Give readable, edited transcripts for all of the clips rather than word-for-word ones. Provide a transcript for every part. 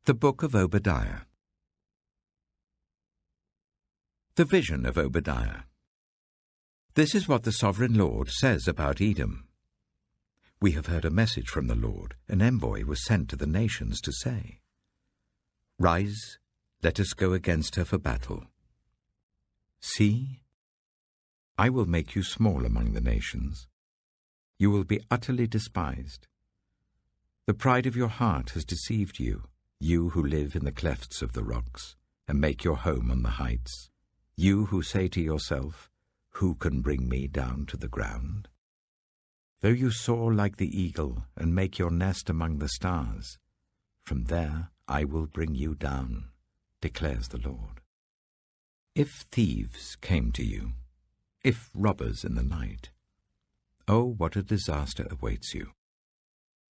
The Book of Obadiah. The Vision of Obadiah. This is what the Sovereign Lord says about Edom. We have heard a message from the Lord. An envoy was sent to the nations to say, "Rise, let us go against her for battle. See, I will make you small among the nations. You will be utterly despised. The pride of your heart has deceived you, you who live in the clefts of the rocks, and make your home on the heights, you who say to yourself, 'Who can bring me down to the ground?' Though you soar like the eagle and make your nest among the stars, from there I will bring you down, declares the Lord. If thieves came to you, if robbers in the night, oh, what a disaster awaits you!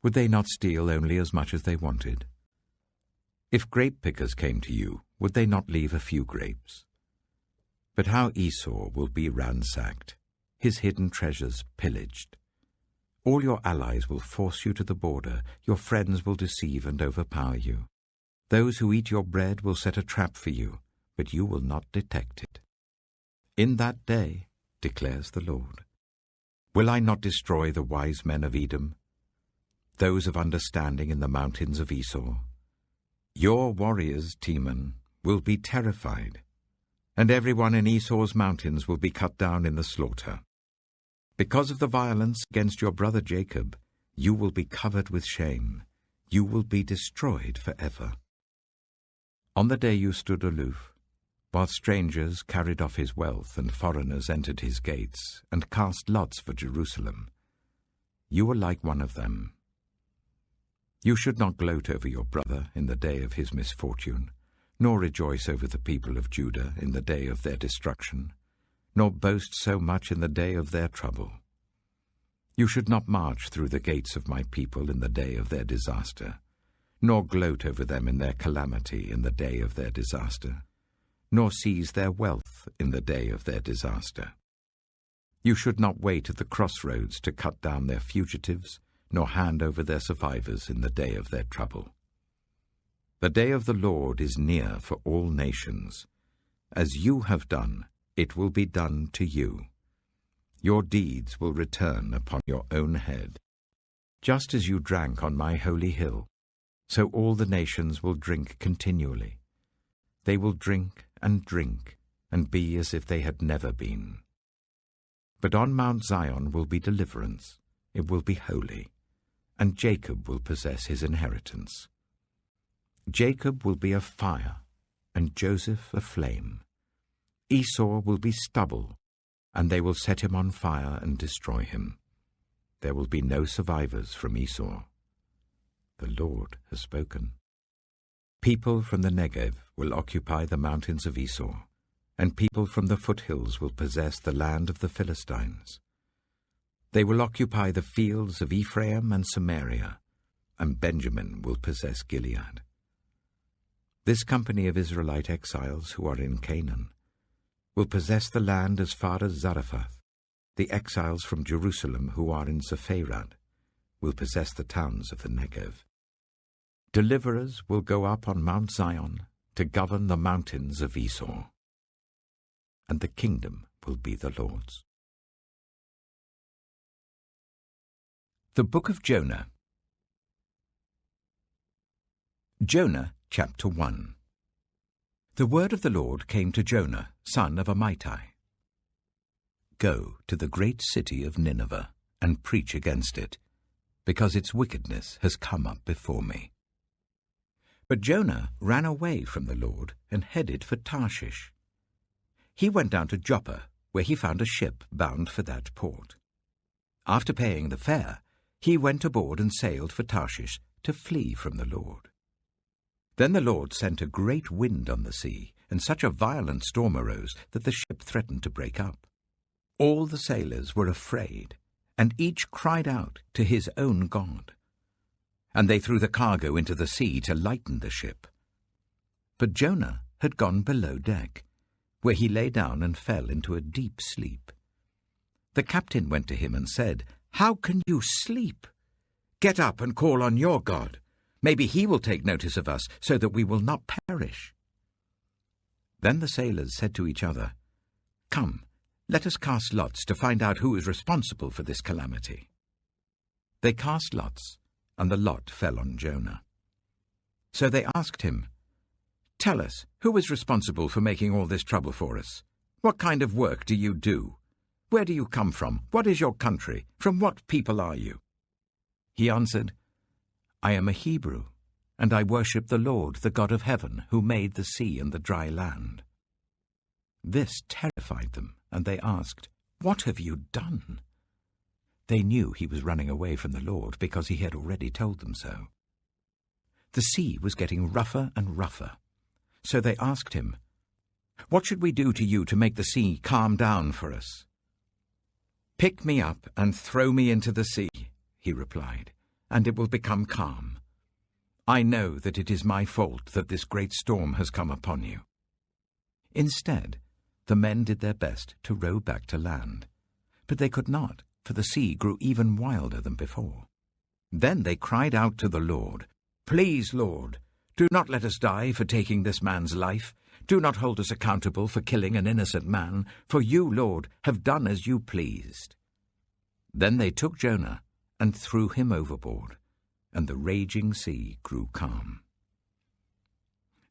Would they not steal only as much as they wanted? If grape pickers came to you, would they not leave a few grapes? But how Esau will be ransacked, his hidden treasures pillaged. All your allies will force you to the border, your friends will deceive and overpower you. Those who eat your bread will set a trap for you, but you will not detect it. In that day, declares the Lord, will I not destroy the wise men of Edom, those of understanding in the mountains of Esau? Your warriors, Teman, will be terrified, and everyone in Esau's mountains will be cut down in the slaughter. Because of the violence against your brother Jacob, you will be covered with shame. You will be destroyed forever. On the day you stood aloof, while strangers carried off his wealth and foreigners entered his gates and cast lots for Jerusalem, you were like one of them. You should not gloat over your brother in the day of his misfortune, nor rejoice over the people of Judah in the day of their destruction, nor boast so much in the day of their trouble. You should not march through the gates of my people in the day of their disaster, nor gloat over them in their calamity in the day of their disaster, nor seize their wealth in the day of their disaster. You should not wait at the crossroads to cut down their fugitives, nor hand over their survivors in the day of their trouble. The day of the Lord is near for all nations. As you have done, it will be done to you. Your deeds will return upon your own head. Just as you drank on my holy hill, so all the nations will drink continually. They will drink and be as if they had never been. But on Mount Zion will be deliverance, it will be holy, and Jacob will possess his inheritance. Jacob will be a fire, and Joseph a flame. Esau will be stubble, and they will set him on fire and destroy him. There will be no survivors from Esau. The Lord has spoken. People from the Negev will occupy the mountains of Esau, and people from the foothills will possess the land of the Philistines. They will occupy the fields of Ephraim and Samaria, and Benjamin will possess Gilead. This company of Israelite exiles who are in Canaan will possess the land as far as Zarephath. The exiles from Jerusalem who are in Sepharad will possess the towns of the Negev. Deliverers will go up on Mount Zion to govern the mountains of Esau, and the kingdom will be the Lord's. The Book of Jonah. Jonah, chapter 1. The word of the Lord came to Jonah, son of Amittai. Go to the great city of Nineveh and preach against it, because its wickedness has come up before me. But Jonah ran away from the Lord and headed for Tarshish. He went down to Joppa, where he found a ship bound for that port. After paying the fare, he went aboard and sailed for Tarshish to flee from the Lord. Then the Lord sent a great wind on the sea, and such a violent storm arose that the ship threatened to break up. All the sailors were afraid, and each cried out to his own god. And they threw the cargo into the sea to lighten the ship. But Jonah had gone below deck, where he lay down and fell into a deep sleep. The captain went to him and said, "How can you sleep? Get up and call on your God. Maybe he will take notice of us, so that we will not perish." Then the sailors said to each other, "Come, let us cast lots to find out who is responsible for this calamity." They cast lots, and the lot fell on Jonah. So they asked him, "Tell us, who is responsible for making all this trouble for us? What kind of work do you do? Where do you come from? What is your country? From what people are you?" He answered, "I am a Hebrew, and I worship the Lord, the God of heaven, who made the sea and the dry land." This terrified them, and they asked, "What have you done?" They knew he was running away from the Lord, because he had already told them so. The sea was getting rougher and rougher, so they asked him, "What should we do to you to make the sea calm down for us?" "Pick me up and throw me into the sea," he replied, "and it will become calm. I know that it is my fault that this great storm has come upon you." Instead, the men did their best to row back to land, but they could not, for the sea grew even wilder than before. Then they cried out to the Lord, "Please, Lord, do not let us die for taking this man's life. Do not hold us accountable for killing an innocent man, for you, Lord, have done as you pleased." Then they took Jonah and threw him overboard, and the raging sea grew calm.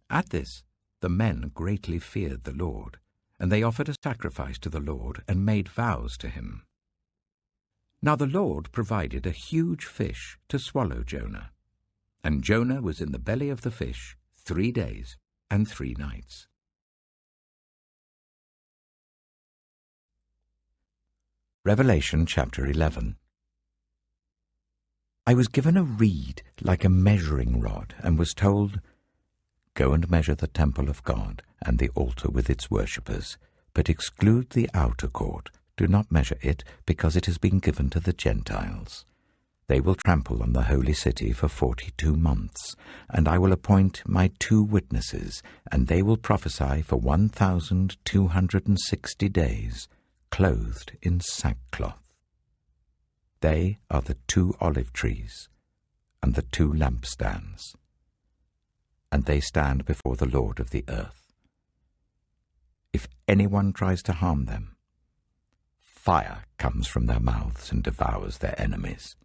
At this, the men greatly feared the Lord, and they offered a sacrifice to the Lord and made vows to him. Now the Lord provided a huge fish to swallow Jonah, and Jonah was in the belly of the fish 3 days and 3 nights. Revelation chapter 11. I was given a reed like a measuring rod, and was told, "Go and measure the temple of God and the altar with its worshippers, but exclude the outer court. Do not measure it, because it has been given to the Gentiles. They will trample on the holy city for 42 months, and I will appoint my 2 witnesses, and they will prophesy for 1,260 days, clothed in sackcloth. They are the 2 olive trees and the 2 lampstands, and they stand before the Lord of the earth. If anyone tries to harm them, fire comes from their mouths and devours their enemies.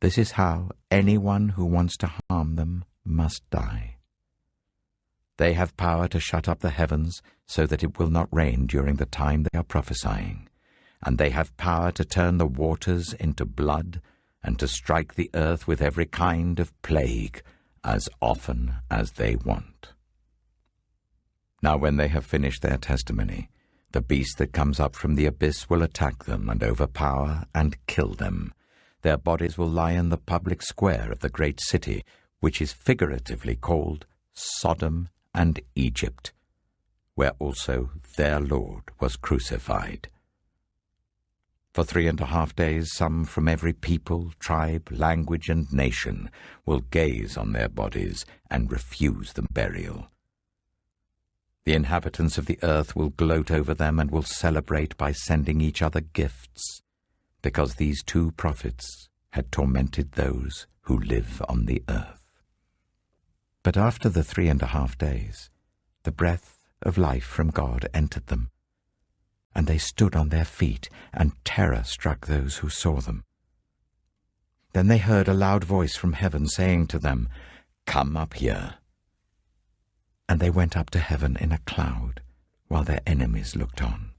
This is how anyone who wants to harm them must die. They have power to shut up the heavens so that it will not rain during the time they are prophesying, and they have power to turn the waters into blood and to strike the earth with every kind of plague as often as they want. Now when they have finished their testimony, the beast that comes up from the abyss will attack them and overpower and kill them. Their bodies will lie in the public square of the great city, which is figuratively called Sodom and Egypt, where also their Lord was crucified. For 3.5 days some from every people, tribe, language, and nation will gaze on their bodies and refuse them burial. The inhabitants of the earth will gloat over them and will celebrate by sending each other gifts, because these 2 prophets had tormented those who live on the earth. But after the 3.5 days, the breath of life from God entered them, and they stood on their feet, and terror struck those who saw them. Then they heard a loud voice from heaven saying to them, "Come up here." And they went up to heaven in a cloud, while their enemies looked on.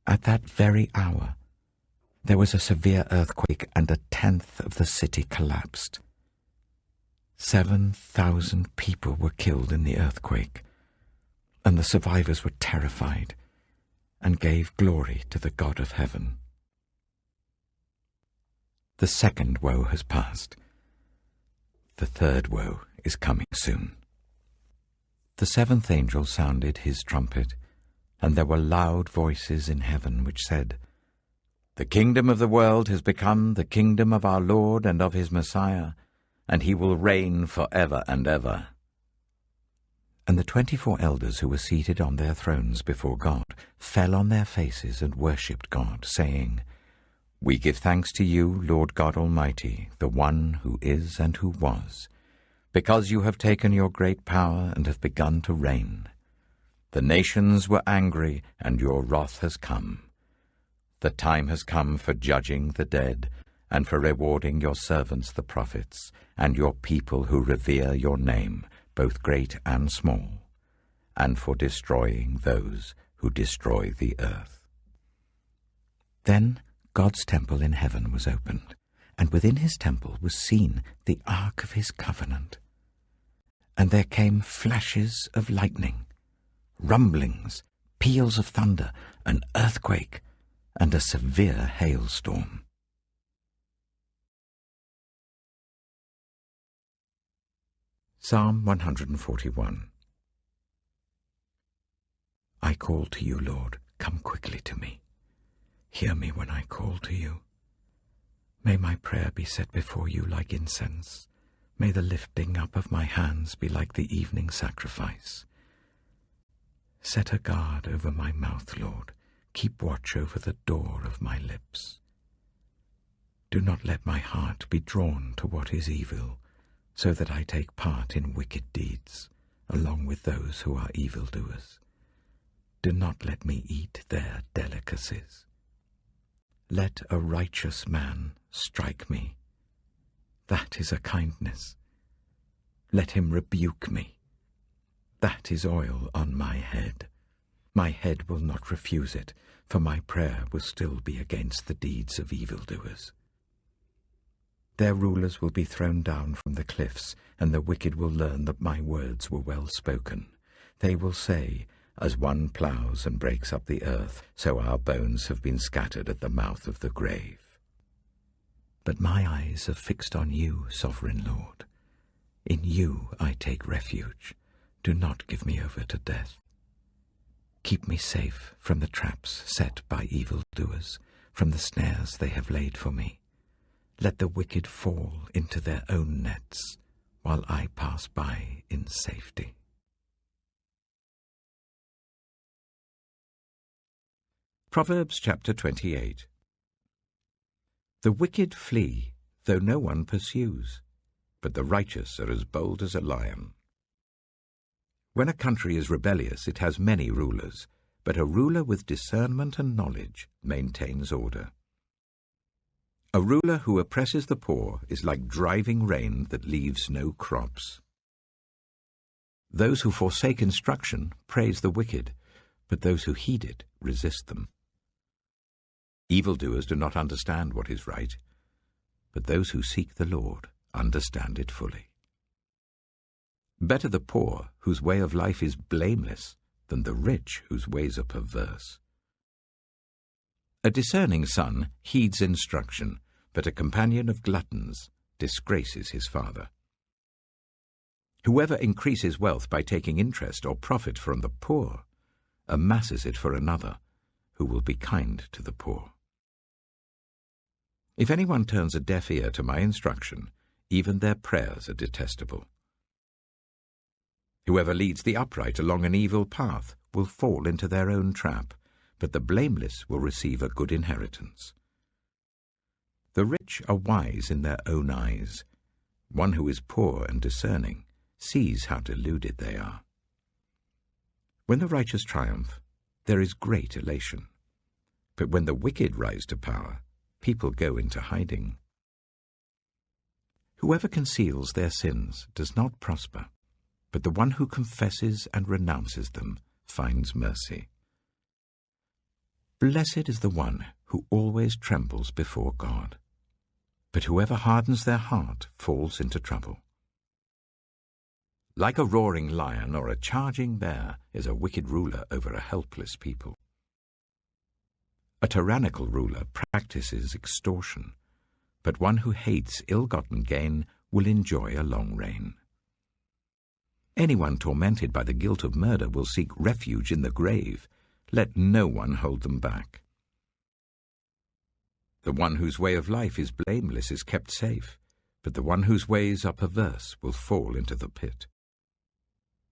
At that very hour, there was a severe earthquake, and 1/10 of the city collapsed. 7,000 people were killed in the earthquake, and the survivors were terrified and gave glory to the God of heaven. The second woe has passed. The third woe is coming soon. The 7th angel sounded his trumpet, and there were loud voices in heaven which said, "The kingdom of the world has become the kingdom of our Lord and of his Messiah, and he will reign forever and ever." And the 24 elders who were seated on their thrones before God fell on their faces and worshipped God, saying, We give thanks to you, Lord God Almighty, the one who is and who was, because you have taken your great power and have begun to reign. The nations were angry, and your wrath has come. The time has come for judging the dead, and for rewarding your servants the prophets, and your people who revere your name, both great and small, and for destroying those who destroy the earth. Then God's temple in heaven was opened, and within his temple was seen the ark of his covenant. And there came flashes of lightning, rumblings, peals of thunder, an earthquake, and a severe hailstorm. Psalm 141. I call to you, Lord, come quickly to me. Hear me when I call to you. May my prayer be set before you like incense. May the lifting up of my hands be like the evening sacrifice. Set a guard over my mouth, Lord. Keep watch over the door of my lips. Do not let my heart be drawn to what is evil, so that I take part in wicked deeds, along with those who are evildoers. Do not let me eat their delicacies. Let a righteous man strike me. That is a kindness. Let him rebuke me. That is oil on my head. My head will not refuse it, for my prayer will still be against the deeds of evildoers. Their rulers will be thrown down from the cliffs, and the wicked will learn that my words were well spoken. They will say, as one ploughs and breaks up the earth, so our bones have been scattered at the mouth of the grave. But my eyes are fixed on you, sovereign Lord. In you I take refuge. Do not give me over to death. Keep me safe from the traps set by evildoers, from the snares they have laid for me. Let the wicked fall into their own nets, while I pass by in safety. Proverbs chapter 28. The wicked flee, though no one pursues, but the righteous are as bold as a lion. When a country is rebellious, it has many rulers, but a ruler with discernment and knowledge maintains order. A ruler who oppresses the poor is like driving rain that leaves no crops. Those who forsake instruction praise the wicked, but those who heed it resist them. Evildoers do not understand what is right, but those who seek the Lord understand it fully. Better the poor, whose way of life is blameless, than the rich, whose ways are perverse. A discerning son heeds instruction, but a companion of gluttons disgraces his father. Whoever increases wealth by taking interest or profit from the poor amasses it for another, who will be kind to the poor. If anyone turns a deaf ear to my instruction, even their prayers are detestable. Whoever leads the upright along an evil path will fall into their own trap, but the blameless will receive a good inheritance. The rich are wise in their own eyes. One who is poor and discerning sees how deluded they are. When the righteous triumph, there is great elation. But when the wicked rise to power, people go into hiding. Whoever conceals their sins does not prosper, but the one who confesses and renounces them finds mercy. Blessed is the one who always trembles before God, but whoever hardens their heart falls into trouble. Like a roaring lion or a charging bear is a wicked ruler over a helpless people. A tyrannical ruler practices extortion, but one who hates ill-gotten gain will enjoy a long reign. Anyone tormented by the guilt of murder will seek refuge in the grave. Let no one hold them back. The one whose way of life is blameless is kept safe, but the one whose ways are perverse will fall into the pit.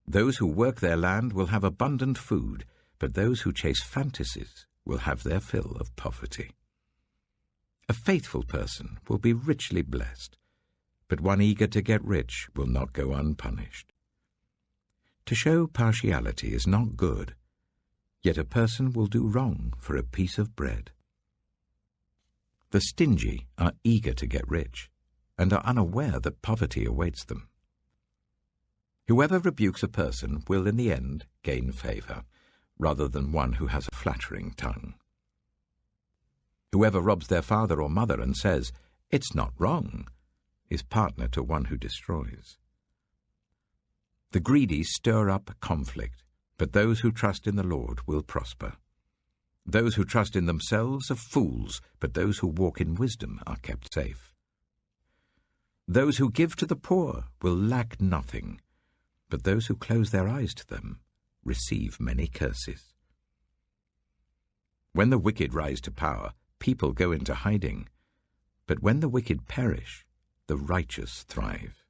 Those who work their land will have abundant food, but those who chase fantasies will have their fill of poverty. A faithful person will be richly blessed, but one eager to get rich will not go unpunished. To show partiality is not good, yet a person will do wrong for a piece of bread. The stingy are eager to get rich, and are unaware that poverty awaits them. Whoever rebukes a person will in the end gain favor, rather than one who has a flattering tongue. Whoever robs their father or mother and says, "It's not wrong," is partner to one who destroys. The greedy stir up conflict, but those who trust in the Lord will prosper. Those who trust in themselves are fools, but those who walk in wisdom are kept safe. Those who give to the poor will lack nothing, but those who close their eyes to them receive many curses. When the wicked rise to power, people go into hiding, but when the wicked perish, the righteous thrive.